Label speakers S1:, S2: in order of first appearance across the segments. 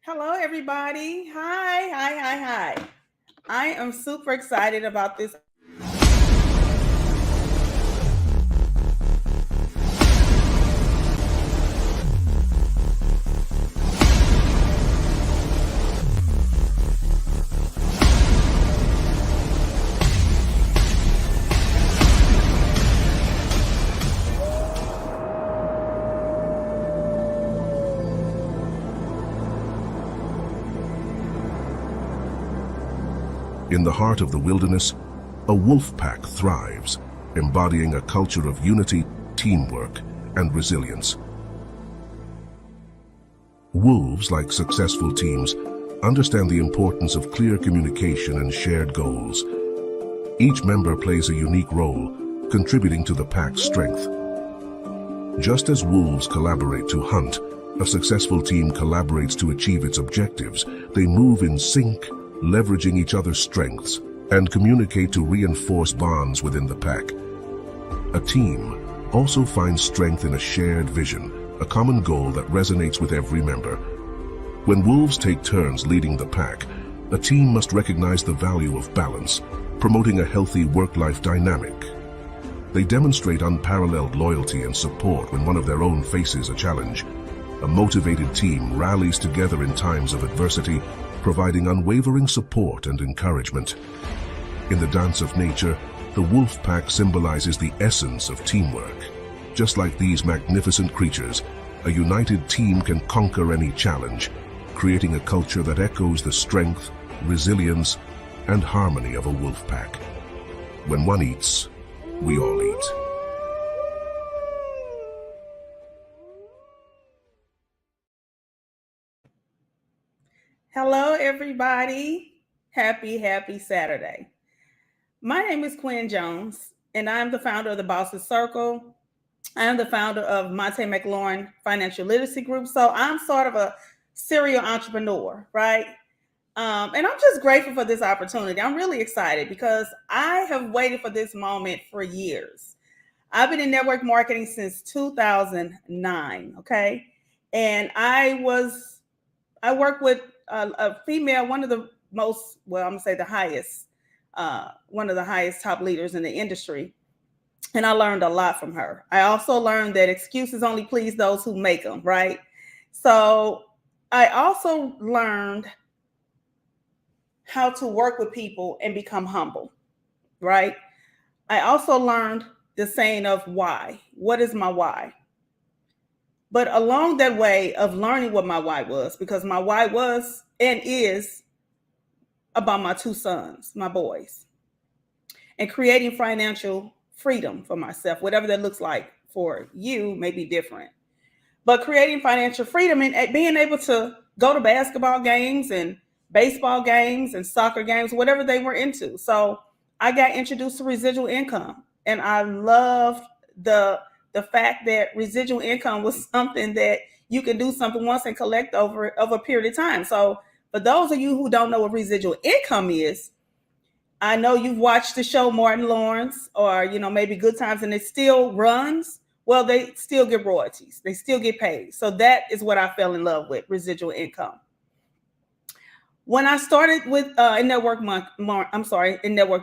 S1: Hello, everybody. Hi. I am super excited about this.
S2: In the heart of the wilderness, a wolf pack thrives, embodying a culture of unity, teamwork, and resilience. Wolves, like successful teams, understand the importance of clear communication and shared goals. Each member plays a unique role, contributing to the pack's strength. Just as wolves collaborate to hunt, a successful team collaborates to achieve its objectives. They move in sync, leveraging each other's strengths, and communicate to reinforce bonds within the pack. A team also finds strength in a shared vision, a common goal that resonates with every member. When wolves take turns leading the pack, a team must recognize the value of balance, promoting a healthy work-life dynamic. They demonstrate unparalleled loyalty and support when one of their own faces a challenge. A motivated team rallies together in times of adversity, providing unwavering support and encouragement. In the dance of nature, the wolf pack symbolizes the essence of teamwork. Just like these magnificent creatures, a united team can conquer any challenge, creating a culture that echoes the strength, resilience, and harmony of a wolf pack. When one eats, we all eat.
S1: Hello, everybody. Happy Saturday. My name is Quin Jones, and I'm the founder of the Bosses Circle. I am the founder of Monte McLaurin Financial Literacy Group. So I'm sort of a serial entrepreneur, right? And I'm just grateful for this opportunity. I'm really excited because I have waited for this moment for years. I've been in network marketing since 2009, okay? And I work with a female, one of the most, well, I'm gonna say the highest, one of the highest top leaders in the industry. And I learned a lot from her. I also learned that excuses only please those who make them, right? So I also learned how to work with people and become humble, right? I also learned the saying of why. What is my why? But along that way of learning what my why was, because my why was and is about my two sons, my boys, and creating financial freedom for myself, whatever that looks like for you may be different. But creating financial freedom and being able to go to basketball games and baseball games and soccer games, whatever they were into. So I got introduced to residual income, and I loved the fact that residual income was something that you can do something once and collect over a period of time. So for those of you who don't know what residual income is, I know you've watched the show Martin Lawrence or maybe Good Times, and it still runs. Well, they still get royalties. They still get paid. So that is what I fell in love with, residual income. When I started with in network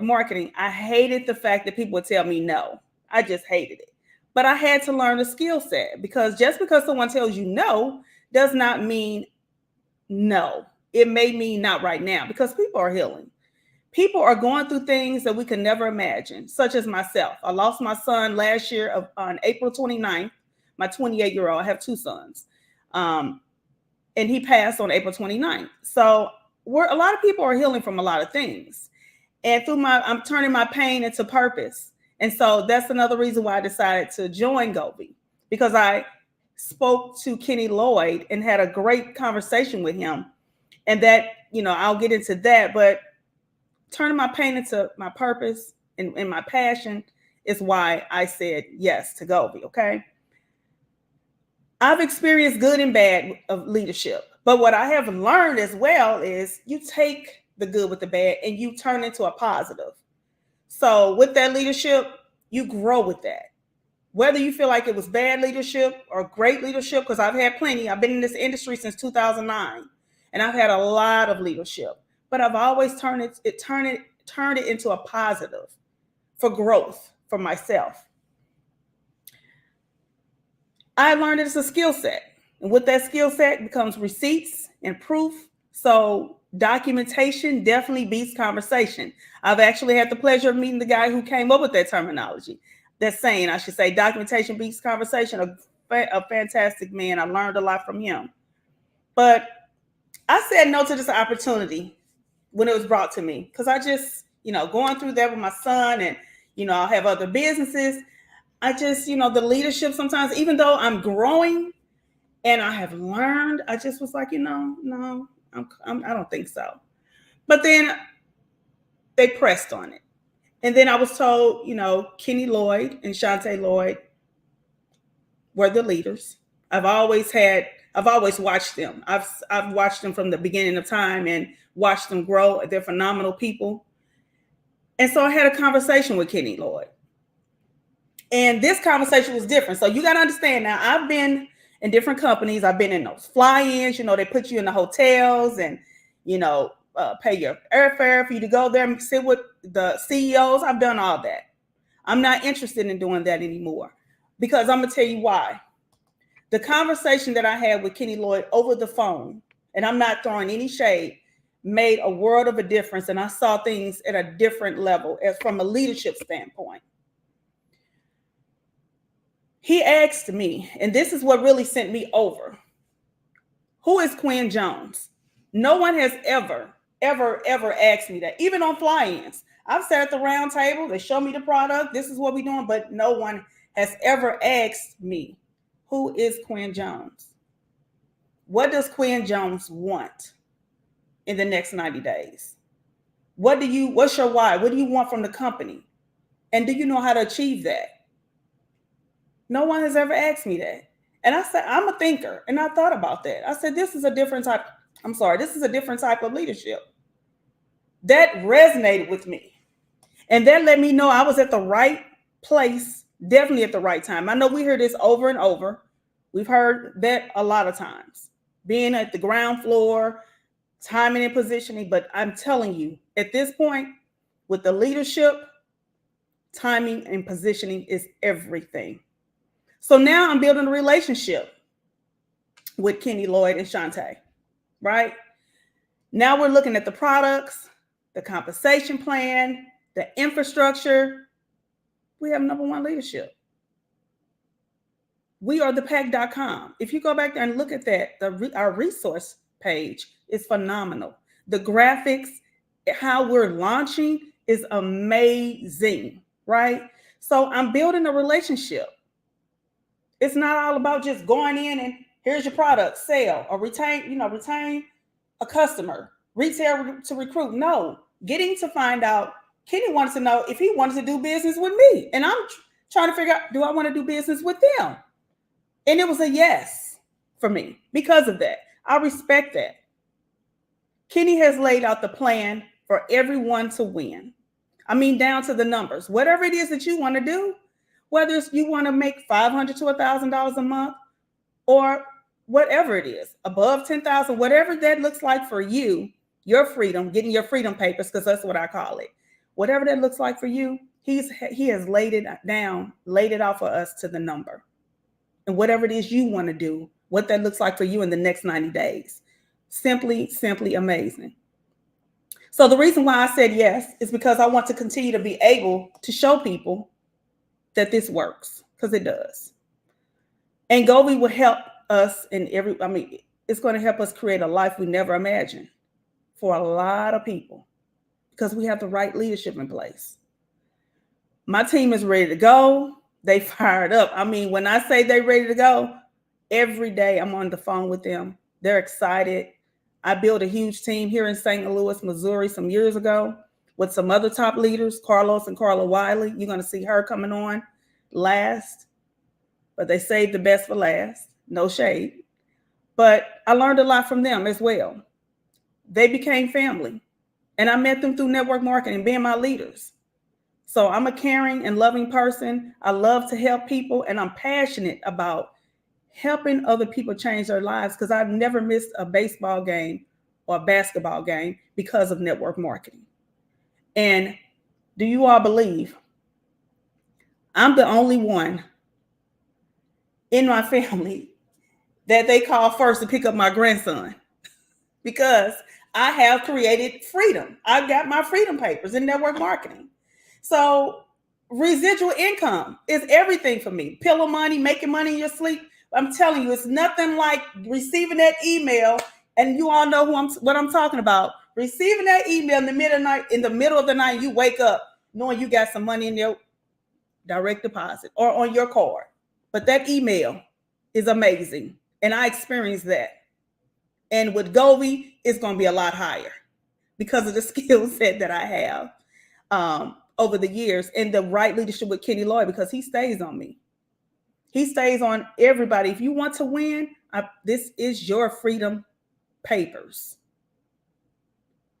S1: marketing, I hated the fact that people would tell me no. I just hated it. But I had to learn a skill set, because just because someone tells you no does not mean no. It may mean not right now, because people are healing. People are going through things that we could never imagine, such as myself. I lost my son last year on April 29th, my 28-year-old. I have two sons. And he passed on April 29th. So a lot of people are healing from a lot of things. And I'm turning my pain into purpose. And so that's another reason why I decided to join GOVVI, because I spoke to Kenny Lloyd and had a great conversation with him. And that, I'll get into that, but turning my pain into my purpose and my passion is why I said yes to GOVVI, okay? I've experienced good and bad of leadership, but what I have learned as well is you take the good with the bad and you turn into a positive. So with that leadership, you grow with that. Whether you feel like it was bad leadership or great leadership, because I've had plenty. I've been in this industry since 2009. and I've had a lot of leadership, but I've always turned it into a positive for growth for myself. I learned it's a skill set. And with that skill set becomes receipts and proof. So documentation definitely beats conversation. I've actually had the pleasure of meeting the guy who came up with that terminology. That saying, I should say, documentation beats conversation. A fantastic man. I learned a lot from him. But I said no to this opportunity when it was brought to me because I just, going through that with my son and, I have other businesses. I just, the leadership sometimes, even though I'm growing and I have learned, I just was like, no, I don't think so. But then they pressed on it. And then I was told, Kenny Lloyd and Shantae Lloyd were the leaders. I've always watched them. I've watched them from the beginning of time and watched them grow. They're phenomenal people. And so I had a conversation with Kenny Lloyd. And this conversation was different. So you got to understand now, I've been in different companies. I've been in those fly-ins, they put you in the hotels and, pay your airfare for you to go there and sit with the CEOs. I've done all that. I'm not interested in doing that anymore because I'm going to tell you why. The conversation that I had with Kenny Lloyd over the phone, and I'm not throwing any shade, made a world of a difference. And I saw things at a different level as from a leadership standpoint. He asked me, and this is what really sent me over. Who is Quin Jones? No one has ever asked me that, even on fly-ins. I've sat at the round table, they show me the product, this is what we're doing, but no one has ever asked me, who is Quin Jones? What does Quin Jones want in the next 90 days? What's your why? What do you want from the company? And do you know how to achieve that? No one has ever asked me that. And I said, I'm a thinker. And I thought about that. I said, this is a different type of leadership. That resonated with me. And that let me know I was at the right place, definitely at the right time. I know we hear this over and over. We've heard that a lot of times. Being at the ground floor, timing and positioning. But I'm telling you, at this point, with the leadership, timing and positioning is everything. So now I'm building a relationship with Kenny Lloyd and Shantae, right? Now we're looking at the products, the compensation plan, the infrastructure. We have number one leadership. We are thepack.com. If you go back there and look at that, our resource page is phenomenal. The graphics, how we're launching is amazing, right? So I'm building a relationship. It's not all about just going in and here's your product, sell or retain a customer, retail to recruit. No, getting to find out, Kenny wants to know if he wants to do business with me. And I'm trying to figure out, do I want to do business with them? And it was a yes for me because of that. I respect that. Kenny has laid out the plan for everyone to win. I mean, down to the numbers. Whatever it is that you want to do, whether it's you want to make $500 to $1,000 a month or whatever it is, above $10,000, whatever that looks like for you, your freedom, getting your freedom papers, because that's what I call it. Whatever that looks like for you, he has laid it out for us to the number. And whatever it is you want to do, what that looks like for you in the next 90 days. Simply amazing. So the reason why I said yes is because I want to continue to be able to show people that this works, because it does. And GOVVI will help us it's going to help us create a life we never imagined for a lot of people because we have the right leadership in place. My team is ready to go. They fired up. I mean, when I say they're ready to go, every day I'm on the phone with them. They're excited. I built a huge team here in St. Louis, Missouri some years ago with some other top leaders, Carlos and Carla Wiley. You're going to see her coming on last, but they saved the best for last. No shade. But I learned a lot from them as well. They became family, and I met them through network marketing, being my leaders. So I'm a caring and loving person. I love to help people, and I'm passionate about helping other people change their lives because I've never missed a baseball game or a basketball game because of network marketing. And do you all believe I'm the only one in my family that they call first to pick up my grandson? Because I have created freedom. I've got my freedom papers in network marketing. So residual income is everything for me. Pillow money, making money in your sleep. I'm telling you, it's nothing like receiving that email, and you all know what I'm talking about. Receiving that email in the middle of the night, you wake up knowing you got some money in your direct deposit or on your card. But that email is amazing, and I experienced that. And with GOVVI, it's going to be a lot higher because of the skill set that I have over the years, and the right leadership with Kenny Lloyd, because he stays on me. He stays on everybody. If you want to win, this is your freedom papers.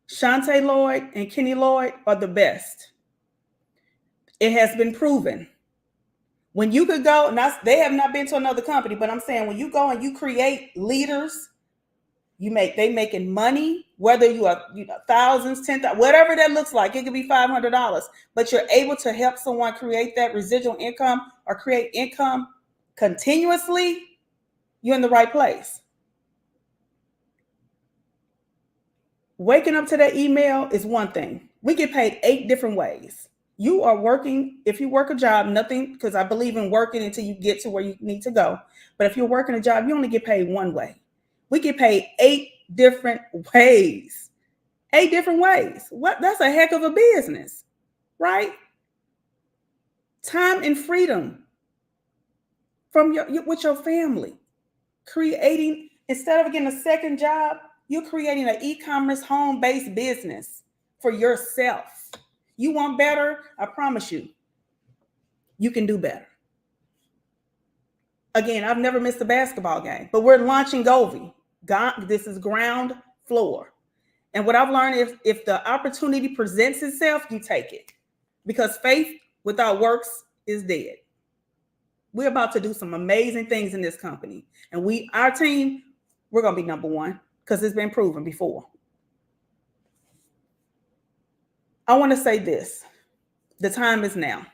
S1: Shante Lloyd and Kenny Lloyd are the best. It has been proven. When you could go, and they have not been to another company, but I'm saying when you go and you create leaders, they making money, whether you are thousands, 10,000, whatever that looks like. It could be $500, but you're able to help someone create that residual income or create income continuously. You're in the right place. Waking up to that email is one thing. We get paid 8 different ways. You are working, if you work a job, nothing, because I believe in working until you get to where you need to go. But if you're working a job, you only get paid one way. We get paid 8 different ways. 8 different ways. That's a heck of a business, right? Time and freedom from with your family. Creating, instead of getting a second job, you're creating an e-commerce home-based business for yourself. You want better? I promise you, you can do better. Again, I've never missed a basketball game, but we're launching GOVVI. This is ground floor. And what I've learned is if the opportunity presents itself, you take it. Because faith without works is dead. We're about to do some amazing things in this company. And our team, we're going to be number one because it's been proven before. I want to say this. The time is now.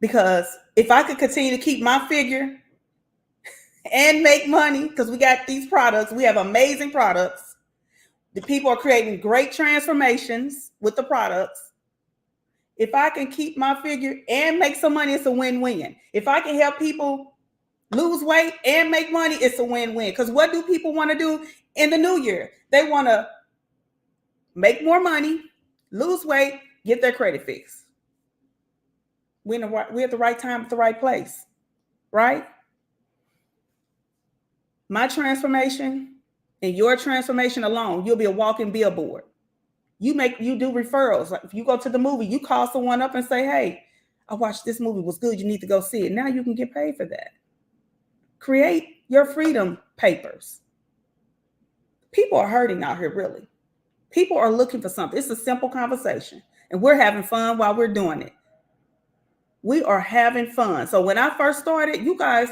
S1: Because if I could continue to keep my figure and make money, because we got these products, we have amazing products. The people are creating great transformations with the products. If I can keep my figure and make some money, it's a win-win. If I can help people lose weight and make money, it's a win-win. Because what do people want to do in the new year? They want to make more money, lose weight, get their credit fixed. We're at the right time at the right place, right? My transformation and your transformation alone, you'll be a walking billboard. You do referrals. Like if you go to the movie, you call someone up and say, hey, I watched this movie, it was good. You need to go see it. Now you can get paid for that. Create your freedom papers. People are hurting out here, really. People are looking for something. It's a simple conversation, and we're having fun while we're doing it. We are having fun. So when I first started, you guys,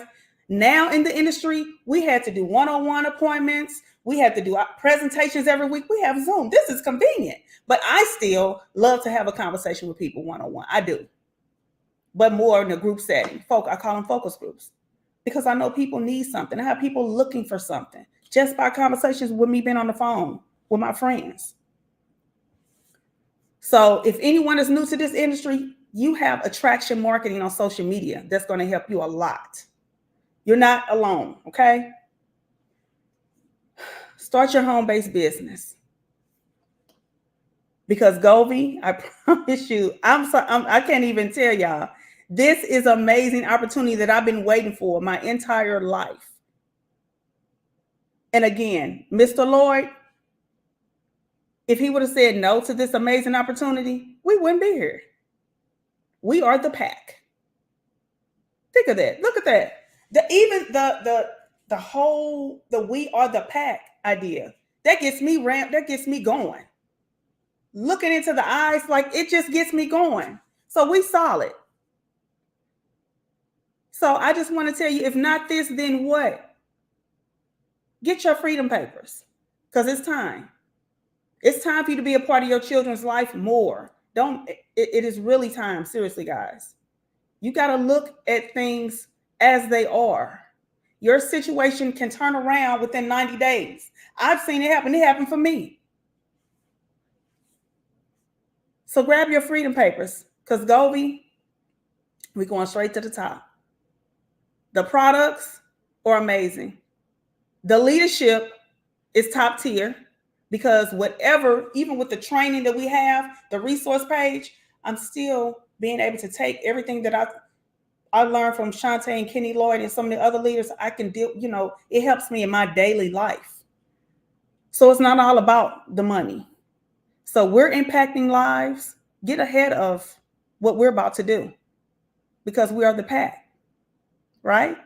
S1: now in the industry, we had to do one-on-one appointments. We had to do presentations every week. We have Zoom. This is convenient, but I still love to have a conversation with people one-on-one. I do, but more in a group setting. I call them focus groups because I know people need something. I have people looking for something just by conversations with me being on the phone with my friends. So if anyone is new to this industry, you have attraction marketing on social media that's going to help you a lot. You're not alone, okay? Start your home-based business. Because GOVVI, I promise you, I can't even tell y'all, this is an amazing opportunity that I've been waiting for my entire life. And again, Mr. Lloyd, if he would have said no to this amazing opportunity, we wouldn't be here. We are the pack. Think of that. Look at that. The whole we are the pack idea, that gets me ramped, that gets me going. Looking into the eyes, like it just gets me going. So we solid. So I just want to tell you, if not this, then what? Get your freedom papers. because it's time. It's time for you to be a part of your children's life more. It is really time. Seriously, guys. You got to look at things as they are. Your situation can turn around within 90 days. I've seen it happen. It happened for me. So grab your freedom papers, because GOVVI, we're going straight to the top. The products are amazing. The leadership is top tier, because whatever, even with the training that we have, the resource page, I'm still being able to take everything that I learned from Shantae and Kenny Lloyd and some of the other leaders. I can deal, it helps me in my daily life. So it's not all about the money. So we're impacting lives. Get ahead of what we're about to do, because we are the pack, right?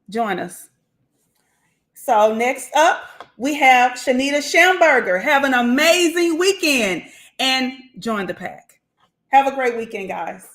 S1: Join us. So next up, we have Shanita Schamberger. Have an amazing weekend and join the pack. Have a great weekend, guys.